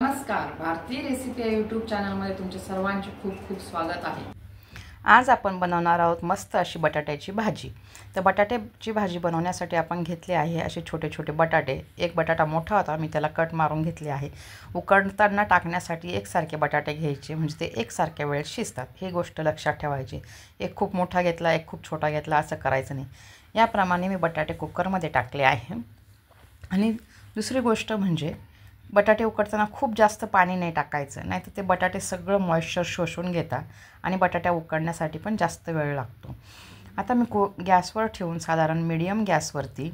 नमस्कार, भारतीय रेसिपी या यूट्यूब चॅनलमध्ये तुमचे सर्वांचे खूप खूप स्वागत आहे। आज आपण बनवणार आहोत मस्त अशी बटाट्याची भाजी। तर बटाट्याची भाजी बनवण्यासाठी आपण घेतले आहे असे छोटे छोटे बटाटे। एक बटाटा मोठा होता, मी त्याला कट मारून घेतले आहे। उकडताना टाकण्यासाठी एकसारखे बटाटे घ्यायचे, म्हणजे ते एकसारख्या वेळेत शिजतात। ही गोष्ट लक्षात ठेवायची। एक खूप मोठा घेतला, एक खूप छोटा घेतला असं करायचं नाही। याप्रमाणे मी बटाटे कुकरमध्ये टाकले आहे। आणि दुसरी गोष्ट म्हणजे बटाटे उकडताना खूप जास्त पाणी नाही टाकायचं, नाहीतर ते बटाटे सगळं मॉइश्चर शोषून घेतात आणि बटाट्या उकडण्यासाठी पण जास्त वेळ लागतो। आता मी गॅसवर ठेवून साधारण मीडियम गॅसवरती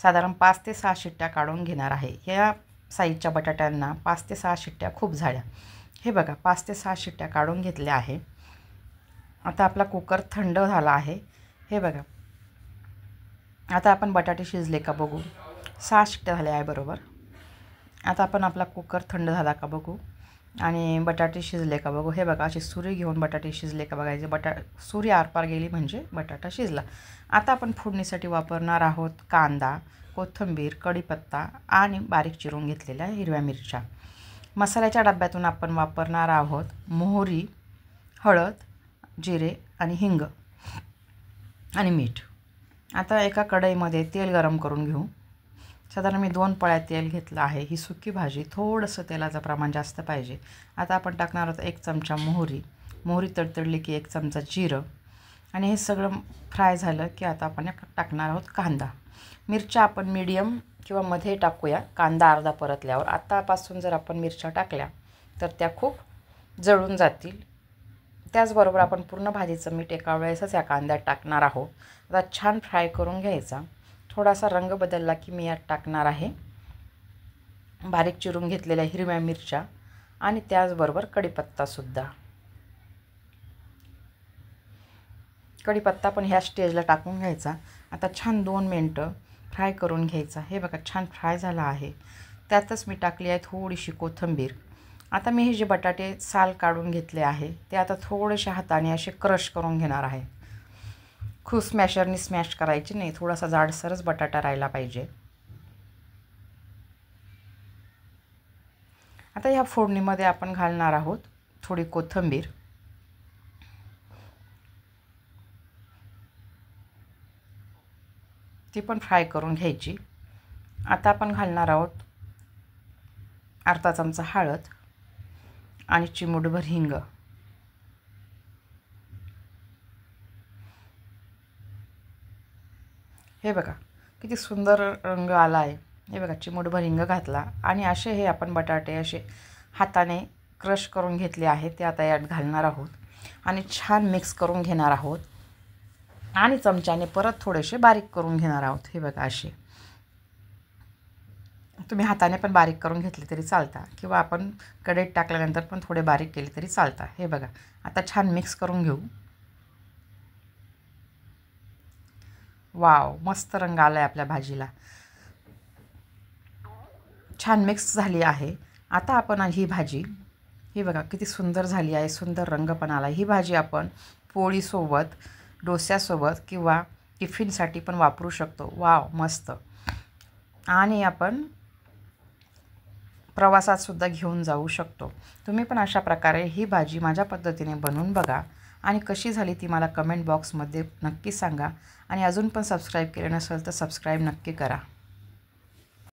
साधारण 5 ते 6 शिट्ट्या काढून घेणार आहे। या साईजच्या बटाट्यांना 5 ते 6 शिट्ट्या खूप झाल्या। हे बघा, 5 ते 6 शिट्ट्या काढून घेतल्या आहे। आता आपला कुकर थंड झाला आहे। हे बघा, आता आपण बटाटे शिजले का बघू। 6 शिट्ट्या झाल्या आहे बरोबर। आता आपण आपला कुकर थंड झाला का बघू आणि बटाटे शिजले का बघू। हे बघा, अशी सुरी घेऊन बटाटे शिजले का बघायचे। सुरी आरपार गेली म्हणजे बटाटा शिजला। आता आपण फोडणीसाठी वापरणार आहोत कांदा, कोथिंबीर, कढीपत्ता आणि बारीक चिरून घेतलेल्या हिरव्या मिरच्या। मसाल्याच्या डब्यातून आपण वापरणार आहोत मोहरी, हळद, जिरे आणि हिंग आणि मीठ। आता एका कढईमध्ये तेल गरम करून घेऊ। साधारण मी 2 पळ्या तेल घेतलं आहे। ही सुकी भाजी थोडंसं तेलाचं प्रमाण जास्त पाहिजे। आता आपण टाकणार आहोत 1 चमचा मोहरी तडतडली की 1 चमचा जिरं आणि हे सगळं फ्राय झालं की आता आपण टाकणार आहोत कांदा। मिरच्या आपण मीडियम किंवा मध्ये टाकूया, कांदा अर्धा परतल्यावर। आतापासून जर आपण मिरच्या टाकल्या तर त्या खूप जळून जातील। त्याचबरोबर आपण पूर्ण भाजीचं मीठ एका वेळेसच या कांद्यात टाकणार आहोत। आता छान फ्राय करून घ्यायचा। थोडासा रंग बदलला की मी यात टाकणार आहे बारीक चिरून घेतलेल्या हिरव्या मिरच्या आणि त्याचबरोबर कढीपत्तासुद्धा। कढीपत्ता पण ह्या स्टेजला टाकून घ्यायचा। आता छान 2 मिनिटं फ्राय करून घ्यायचा। हे बघा, छान फ्राय झाला आहे। त्यातच मी टाकली आहे थोडीशी कोथिंबीर। आता मी हे जे बटाटे साल काढून घेतले आहे ते आता थोडेसे हाताने असे क्रश करून घेणार आहे। खूप स्मॅशरनी स्मॅश करायची नाही, थोडासा जाडसरच बटाटा राहिला पाहिजे। आता या फोडणीमध्ये आपण घालणार आहोत थोडी कोथिंबीर, ती पण फ्राय करून घ्यायची। आता आपण घालणार आहोत अर्धा चमचा हळद आणि चिमूटभर हिंग। हे बघा, किती सुंदर रंग आला आहे। हे बघा, चिमूटभर हिंग घातला आणि असे हे आपण बटाटे असे हाताने क्रश करून घेतले आहे ते आता यात घालणार आहोत आणि छान मिक्स करून घेणार आहोत आणि चमच्याने परत थोडेसे बारीक करून घेणार आहोत। हे बघा, असे तुम्ही हाताने पण बारीक करून घेतले तरी चालतात किंवा आपण कढईत टाकल्यानंतर पण थोडे बारीक केले तरी चालतात। हे बघा, आता छान मिक्स करून घेऊ। वाव, मस्त रंग आला आहे आपल्या भाजीला। छान मिक्स झाली आहे। आता आपण ही भाजी, ही बघा किती सुंदर झाली आहे, सुंदर रंग पण आला। ही भाजी आपण पोळीसोबत, डोस्यासोबत किंवा टिफिनसाठी पण वापरू शकतो। वाव, मस्त। आणि आपण प्रवासात सुद्धा घेऊन जाऊ शकतो। तुम्ही पण अशा प्रकारे ही भाजी माझ्या पद्धतीने बनवून बघा आणि कशी झाली ती मला कमेंट बॉक्समध्ये नक्की सांगा। आणि अजून पण सबस्क्राईब केले नसेल तर सबस्क्राईब नक्की करा।